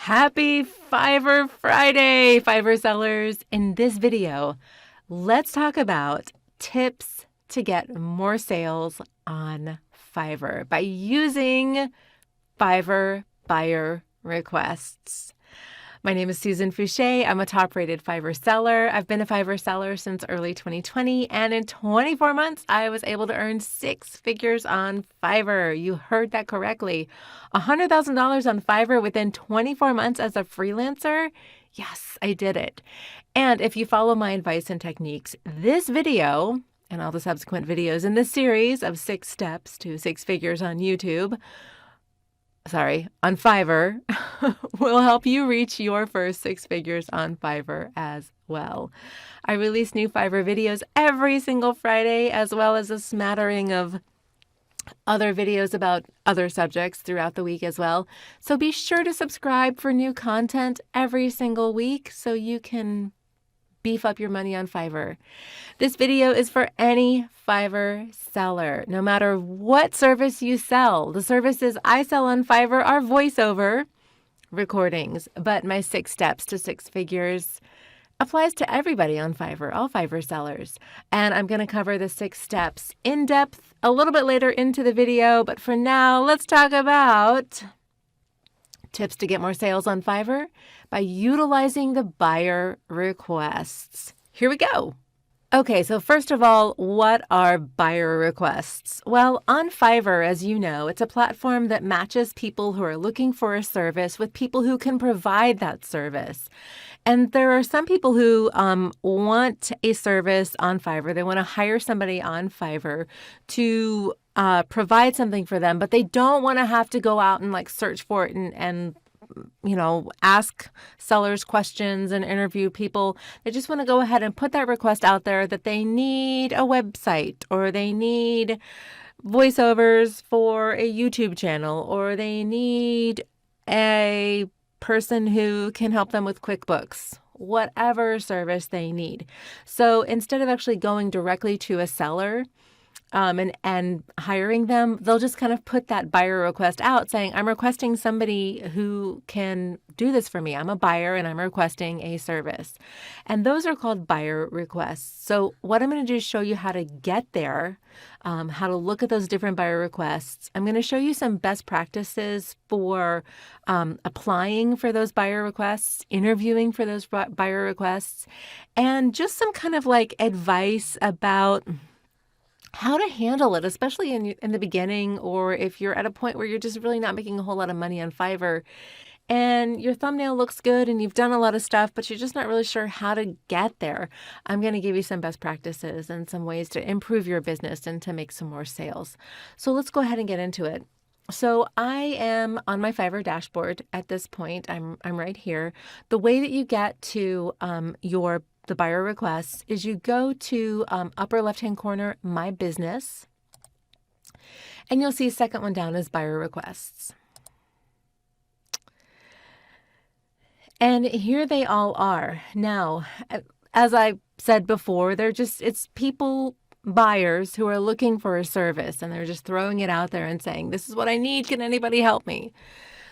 Happy Fiverr Friday, Fiverr sellers. In this video, let's talk about tips to get more sales on Fiverr by using Fiverr buyer requests. My name is Susan Fouché. I'm a top-rated Fiverr seller. I've been a Fiverr seller since early 2020, and in 24 months, I was able to earn 6 figures on Fiverr. You heard that correctly. $100,000 on Fiverr within 24 months as a freelancer? Yes, I did it. And if you follow my advice and techniques, this video and all the subsequent videos in this series of 6 steps to 6 figures on on Fiverr, will help you reach your first 6 figures on Fiverr as well. I release new Fiverr videos every single Friday, as well as a smattering of other videos about other subjects throughout the week as well. So be sure to subscribe for new content every single week so you can beef up your money on Fiverr. This video is for any Fiverr seller, no matter what service you sell. The services I sell on Fiverr are voiceover recordings, but my 6 steps to 6 figures applies to everybody on Fiverr, all Fiverr sellers. And I'm going to cover the 6 steps in depth a little bit later into the video, but for now, let's talk about tips to get more sales on Fiverr by utilizing the buyer requests. Here we go. Okay, so first of all, what are buyer requests? Well, on Fiverr, as you know, it's a platform that matches people who are looking for a service with people who can provide that service. And there are some people who want a service on Fiverr. They want to hire somebody on Fiverr to provide something for them, but they don't want to have to go out and search for it and ask sellers questions and interview people. They just want to go ahead and put that request out there that they need a website, or they need voiceovers for a YouTube channel, or they need a person who can help them with QuickBooks, whatever service they need. So instead of actually going directly to a seller and hiring them, they'll just kind of put that buyer request out saying, I'm requesting somebody who can do this for me. I'm a buyer and I'm requesting a service. And those are called buyer requests. So what I'm going to do is show you how to get there, how to look at those different buyer requests. I'm going to show you some best practices for applying for those buyer requests, interviewing for those buyer requests, and just some kind of advice about how to handle it, especially in the beginning, or if you're at a point where you're just really not making a whole lot of money on Fiverr and your thumbnail looks good and you've done a lot of stuff, but you're just not really sure how to get there. I'm going to give you some best practices and some ways to improve your business and to make some more sales. So let's go ahead and get into it. So I am on my Fiverr dashboard at this point. I'm right here. The way that you get to the buyer requests is you go to upper left-hand corner, My Business, and you'll see second one down is buyer requests. And here they all are. Now, as I said before, it's people, buyers who are looking for a service, and they're just throwing it out there and saying, this is what I need. Can anybody help me?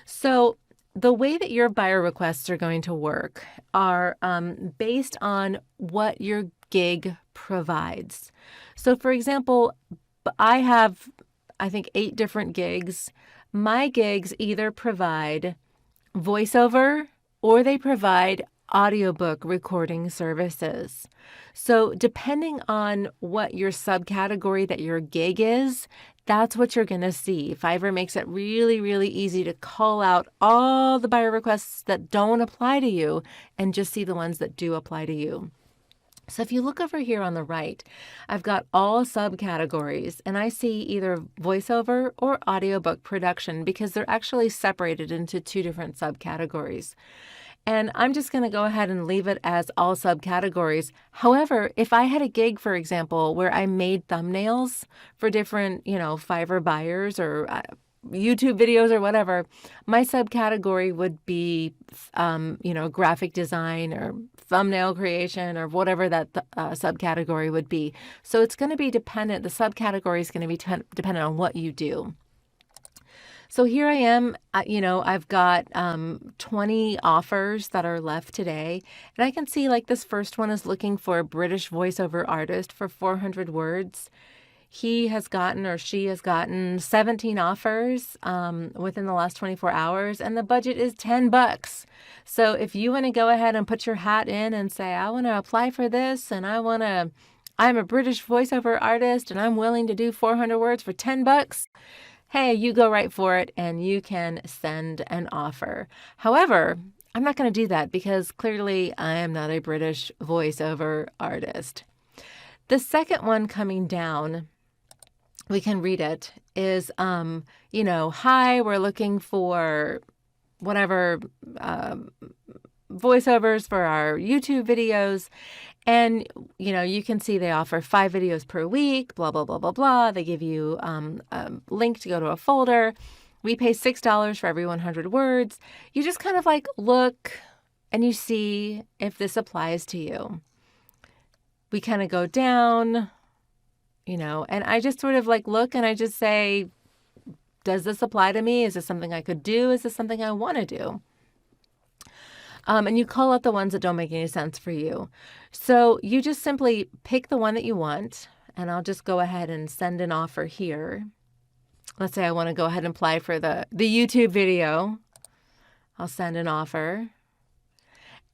So the way that your buyer requests are going to work are based on what your gig provides. So for example, I have, I think, 8 different gigs. My gigs either provide voiceover or they provide audiobook recording services. So depending on what your subcategory that your gig is, that's what you're going to see. Fiverr makes it really, really easy to call out all the buyer requests that don't apply to you and just see the ones that do apply to you. So if you look over here on the right, I've got all subcategories, and I see either voiceover or audiobook production because they're actually separated into 2 different subcategories. And I'm just going to go ahead and leave it as all subcategories. However, if I had a gig, for example, where I made thumbnails for different, Fiverr buyers or YouTube videos or whatever, my subcategory would be, graphic design or thumbnail creation or whatever that subcategory would be. So it's going to be dependent. The subcategory is going to be dependent on what you do. So here I am, I've got 20 offers that are left today. And I can see like this first one is looking for a British voiceover artist for 400 words. He has gotten or she has gotten 17 offers within the last 24 hours, and the budget is $10. So if you want to go ahead and put your hat in and say, I want to apply for this and I'm a British voiceover artist and I'm willing to do 400 words for $10. Hey, you go right for it and you can send an offer. However, I'm not going to do that because clearly I am not a British voiceover artist. The second one coming down, we can read it, is, hi, we're looking for whatever voiceovers for our YouTube videos. And, you can see they offer 5 videos per week, blah, blah, blah, blah, blah. They give you a link to go to a folder. We pay $6 for every 100 words. You just kind of like look and you see if this applies to you. We kind of go down, and I just sort of like look and I just say, does this apply to me? Is this something I could do? Is this something I want to do? And you call out the ones that don't make any sense for you. So you just simply pick the one that you want, and I'll just go ahead and send an offer here. Let's say I want to go ahead and apply for the YouTube video. I'll send an offer.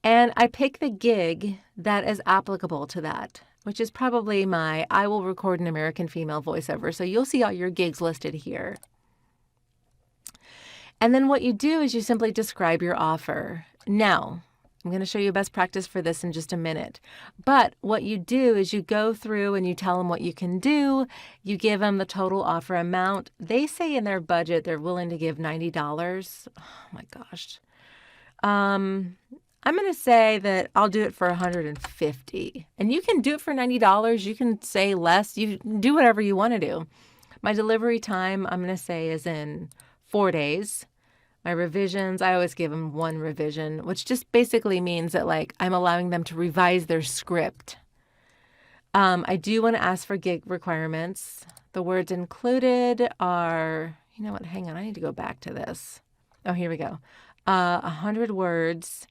And I pick the gig that is applicable to that, which is probably I will record an American female voiceover. So you'll see all your gigs listed here. And then what you do is you simply describe your offer. Now, I'm going to show you best practice for this in just a minute. But what you do is you go through and you tell them what you can do. You give them the total offer amount. They say in their budget they're willing to give $90. Oh my gosh. I'm going to say that I'll do it for $150. And you can do it for $90. You can say less. You can do whatever you want to do. My delivery time, I'm going to say, is in 4 days. My revisions, I always give them 1 revision, which just basically means that like I'm allowing them to revise their script. I do want to ask for gig requirements. The words included are, hang on, I need to go back to this. Oh, here we go. 100 words,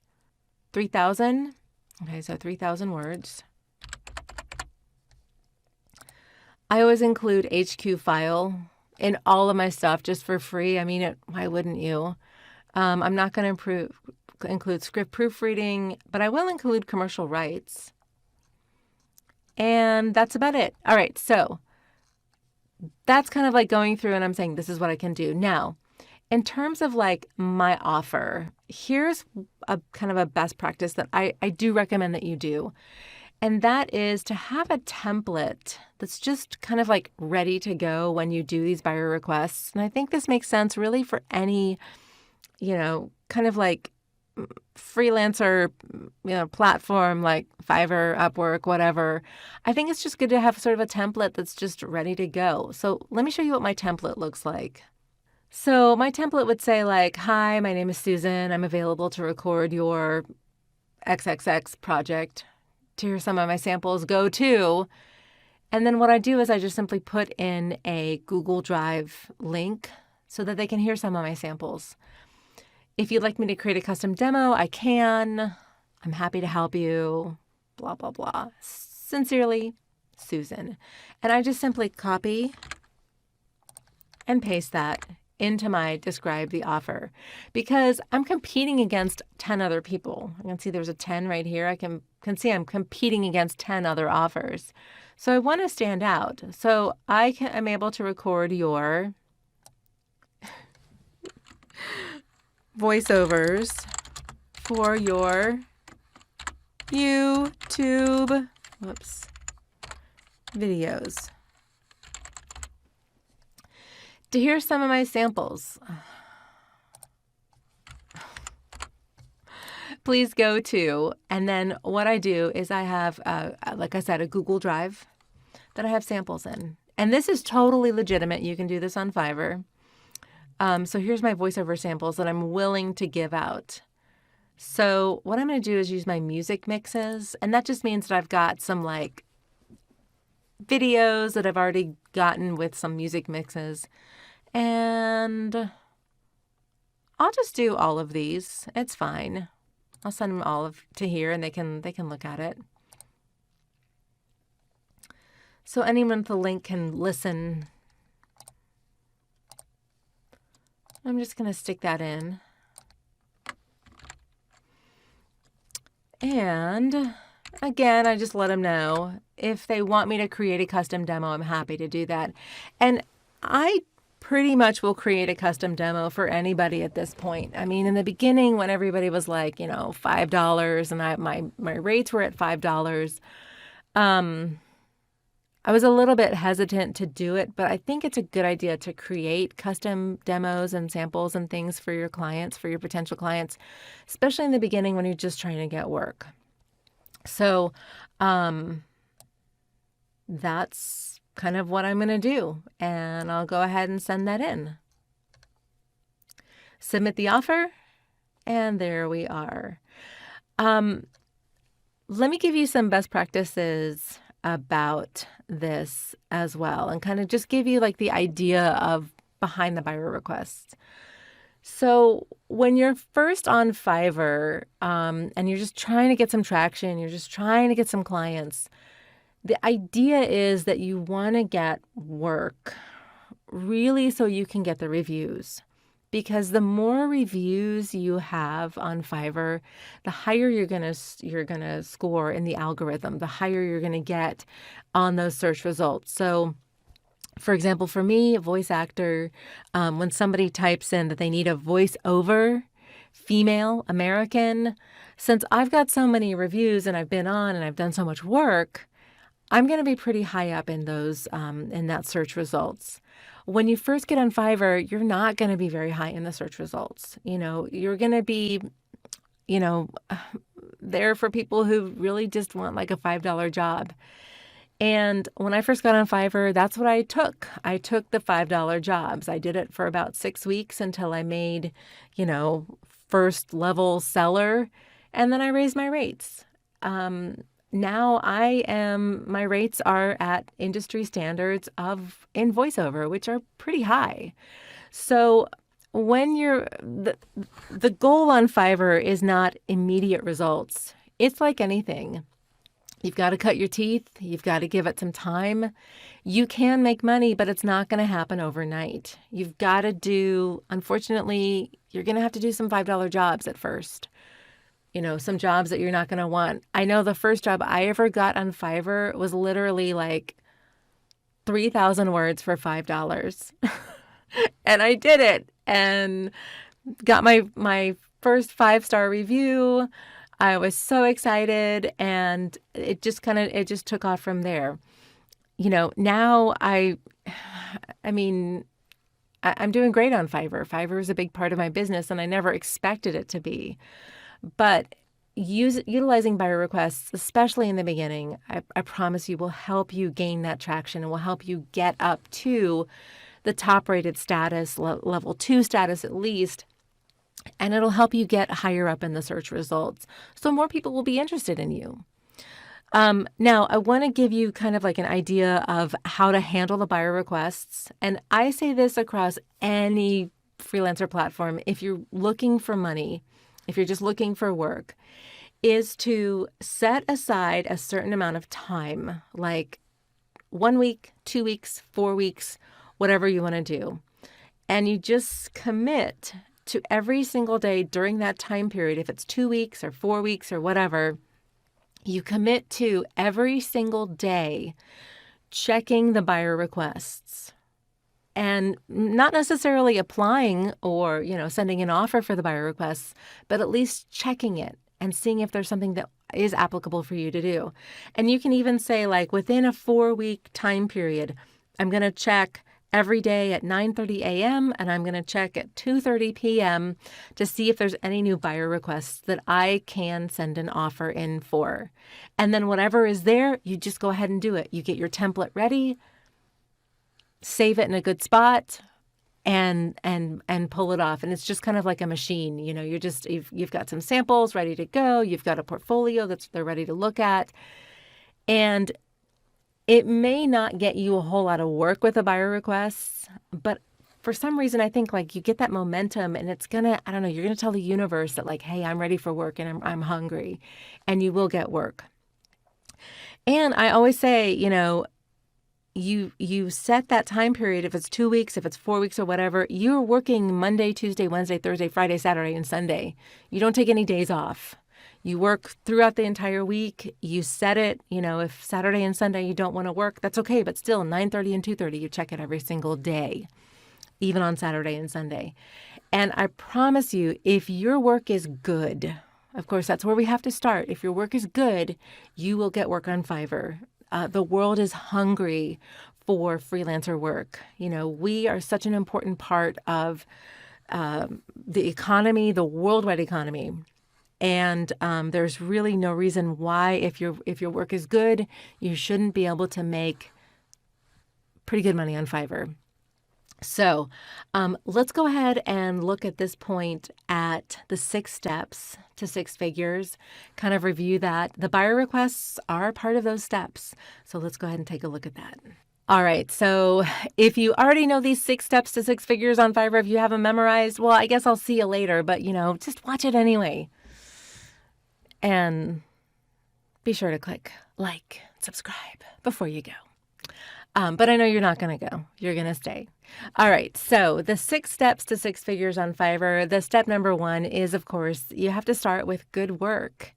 3,000. Okay, so 3,000 words. I always include HQ file in all of my stuff just for free. I mean, why wouldn't you? I'm not going to include script proofreading, but I will include commercial rights. And that's about it. All right, so that's kind of like going through and I'm saying this is what I can do. Now, in terms of like my offer, here's a kind of a best practice that I do recommend that you do. And that is to have a template that's just kind of like ready to go when you do these buyer requests. And I think this makes sense really for any, kind of like freelancer, platform like Fiverr, Upwork, whatever. I think it's just good to have sort of a template that's just ready to go. So let me show you what my template looks like. So my template would say like, hi, my name is Susan. I'm available to record your XXX project. To hear some of my samples, go to. And then what I do is I just simply put in a Google Drive link so that they can hear some of my samples. If you'd like me to create a custom demo, I can. I'm happy to help you, blah, blah, blah. Sincerely, Susan. And I just simply copy and paste that into my describe the offer because I'm competing against 10 other people. I can see there's a 10 right here. I can see I'm competing against 10 other offers. So I want to stand out. So I'm able to record your voiceovers for your YouTube videos. To hear some of my samples, please go to, and then what I do is I have, like I said, a Google Drive that I have samples in. And this is totally legitimate. You can do this on Fiverr. So here's my voiceover samples that I'm willing to give out. So what I'm going to do is use my music mixes, and that just means that I've got some like videos that I've already gotten with some music mixes. And I'll just do all of these. It's fine. I'll send them all to here and they can look at it. So anyone with the link can listen. I'm just going to stick that in. And again, I just let them know if they want me to create a custom demo, I'm happy to do that. And I pretty much will create a custom demo for anybody at this point. I mean, in the beginning when everybody was like, you know, $5 and my rates were at $5, I was a little bit hesitant to do it, but I think it's a good idea to create custom demos and samples and things for your clients, for your potential clients, especially in the beginning when you're just trying to get work. So that's kind of what I'm going to do, and I'll go ahead and send that in. Submit the offer, and there we are. Let me give you some best practices about this as well and kind of just give you like the idea of behind the buyer requests. So when you're first on Fiverr and you're just trying to get some traction, you're just trying to get some clients, the idea is that you want to get work really so you can get the reviews. Because the more reviews you have on Fiverr, the higher you're gonna score in the algorithm, the higher you're gonna get on those search results. So, for example, for me, a voice actor, when somebody types in that they need a voiceover, female, American, since I've got so many reviews and I've been on and I've done so much work, I'm going to be pretty high up in those in that search results. When you first get on Fiverr, you're not going to be very high in the search results. You know, you're going to be, you know, there for people who really just want like a $5 job. And when I first got on Fiverr, that's what I took. I took the $5 jobs. I did it for about 6 weeks until I made, you know, first level seller. And then I raised my rates. Now my rates are at industry standards in voiceover, which are pretty high. So when the goal on Fiverr is not immediate results. It's like anything. You've got to cut your teeth. You've got to give it some time. You can make money, but it's not going to happen overnight. You've got to unfortunately, you're going to have to do some $5 jobs at first. You know, some jobs that you're not going to want. I know the first job I ever got on Fiverr was literally like 3,000 words for $5. And I did it and got my first 5-star review. I was so excited and it just took off from there. You know, now I'm doing great on Fiverr. Fiverr is a big part of my business and I never expected it to be. But utilizing buyer requests, especially in the beginning, I promise you will help you gain that traction and will help you get up to the top rated status, level 2 status at least, and it'll help you get higher up in the search results. So more people will be interested in you. Now, I want to give you kind of like an idea of how to handle the buyer requests. And I say this across any freelancer platform. If you're looking for money, if you're just looking for work, is to set aside a certain amount of time, like 1 week, 2 weeks, 4 weeks, whatever you want to do. And you just commit to every single day during that time period, if it's 2 weeks or 4 weeks or whatever, you commit to every single day checking the buyer requests. And not necessarily applying or, you know, sending an offer for the buyer requests, but at least checking it and seeing if there's something that is applicable for you to do. And you can even say, like, within a 4-week time period, I'm going to check every day at 9:30 a.m. and I'm going to check at 2:30 p.m. to see if there's any new buyer requests that I can send an offer in for. And then whatever is there, you just go ahead and do it. You get your template ready, save it in a good spot, and pull it off. And it's just kind of like a machine. You know, you've got some samples ready to go. You've got a portfolio they're ready to look at. And it may not get you a whole lot of work with the buyer requests, but for some reason, I think like you get that momentum and it's gonna, I don't know, you're gonna tell the universe that like, hey, I'm ready for work and I'm hungry, and you will get work. And I always say, you set that time period. If it's 2 weeks, if it's 4 weeks or whatever, you're working Monday, Tuesday, Wednesday, Thursday, Friday, Saturday, and Sunday. You don't take any days off. You work throughout the entire week. You set it, if Saturday and Sunday you don't want to work, that's okay. But still 9:30 and 2:30, you check it every single day, even on Saturday and Sunday. And I promise you, if your work is good, of course, that's where we have to start. If your work is good, you will get work on Fiverr. The world is hungry for freelancer work. We are such an important part of the economy, the worldwide economy. And there's really no reason why, if your work is good, you shouldn't be able to make pretty good money on Fiverr. So let's go ahead and look at this point at the 6 steps to 6 figures, kind of review that. The buyer requests are part of those steps. So let's go ahead and take a look at that. All right. So if you already know these 6 steps to 6 figures on Fiverr, if you have them memorized, well, I guess I'll see you later. But, just watch it anyway. And be sure to click like, subscribe before you go. But I know you're not going to go. You're going to stay. All right. So the 6 steps to 6 figures on Fiverr. The step number 1 is, of course, you have to start with good work.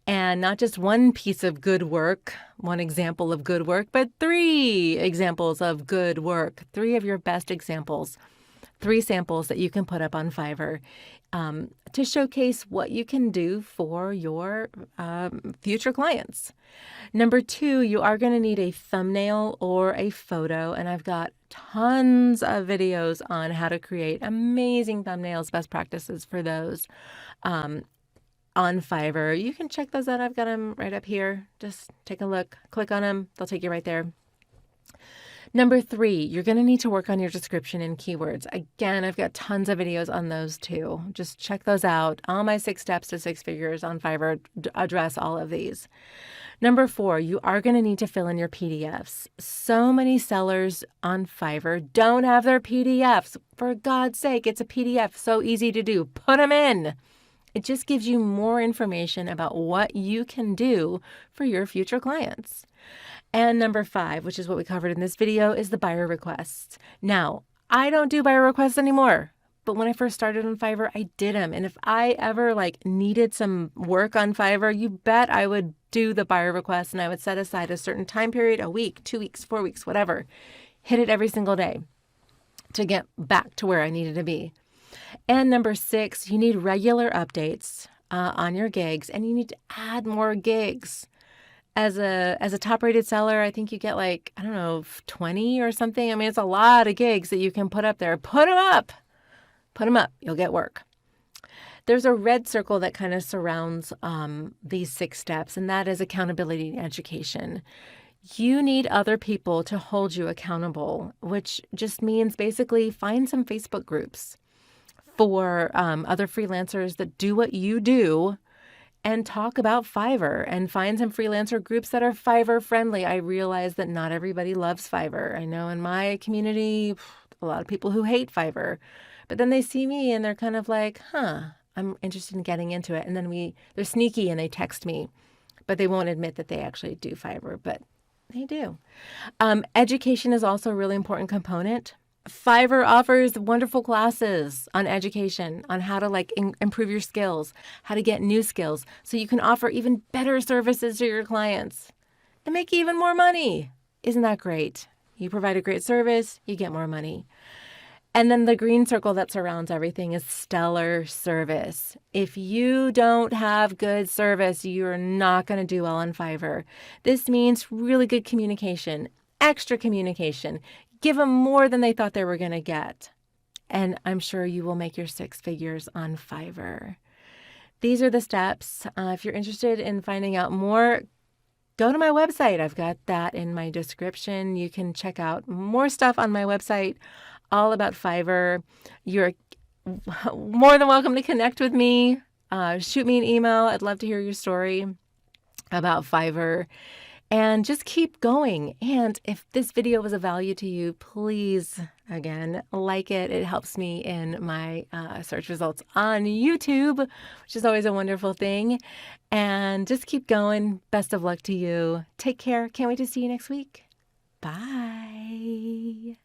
And not just one piece of good work, one example of good work, but 3 examples of good work, 3 of your best examples, 3 samples that you can put up on Fiverr to showcase what you can do for your future clients. Number 2, you are going to need a thumbnail or a photo, and I've got tons of videos on how to create amazing thumbnails, best practices for those on Fiverr. You can check those out. I've got them right up here. Just take a look, click on them. They'll take you right there. Number 3, you're going to need to work on your description and keywords. Again, I've got tons of videos on those too. Just check those out. All my 6 steps to 6 figures on Fiverr address all of these. Number 4, you are going to need to fill in your PDFs. So many sellers on Fiverr don't have their PDFs. For God's sake, it's a PDF. So easy to do. Put them in. It just gives you more information about what you can do for your future clients. And number 5, which is what we covered in this video, is the buyer requests. Now, I don't do buyer requests anymore, but when I first started on Fiverr, I did them. And if I ever needed some work on Fiverr, you bet I would do the buyer requests, and I would set aside a certain time period, a week, 2 weeks, 4 weeks, whatever. Hit it every single day to get back to where I needed to be. And number 6, you need regular updates on your gigs, and you need to add more gigs. As a top-rated seller, I think you get 20 or something. I mean, it's a lot of gigs that you can put up there. Put them up. Put them up. You'll get work. There's a red circle that kind of surrounds these 6 steps, and that is accountability and education. You need other people to hold you accountable, which just means basically find some Facebook groups for other freelancers that do what you do, and talk about Fiverr, and find some freelancer groups that are Fiverr friendly. I realize that not everybody loves Fiverr. I know in my community, a lot of people who hate Fiverr, but then they see me and they're kind of like, I'm interested in getting into it. And then they're sneaky and they text me, but they won't admit that they actually do Fiverr, but they do. Education is also a really important component. Fiverr offers wonderful classes on education, on how to improve your skills, how to get new skills, so you can offer even better services to your clients and make even more money. Isn't that great? You provide a great service, you get more money. And then the green circle that surrounds everything is stellar service. If you don't have good service, you're not going to do well on Fiverr. This means really good communication, extra communication. Give them more than they thought they were going to get. And I'm sure you will make your 6 figures on Fiverr. These are the steps. If you're interested in finding out more, go to my website. I've got that in my description. You can check out more stuff on my website all about Fiverr. You're more than welcome to connect with me. Shoot me an email. I'd love to hear your story about Fiverr. And just keep going. And if this video was of value to you, please, again, like it. It helps me in my search results on YouTube, which is always a wonderful thing. And just keep going. Best of luck to you. Take care. Can't wait to see you next week. Bye.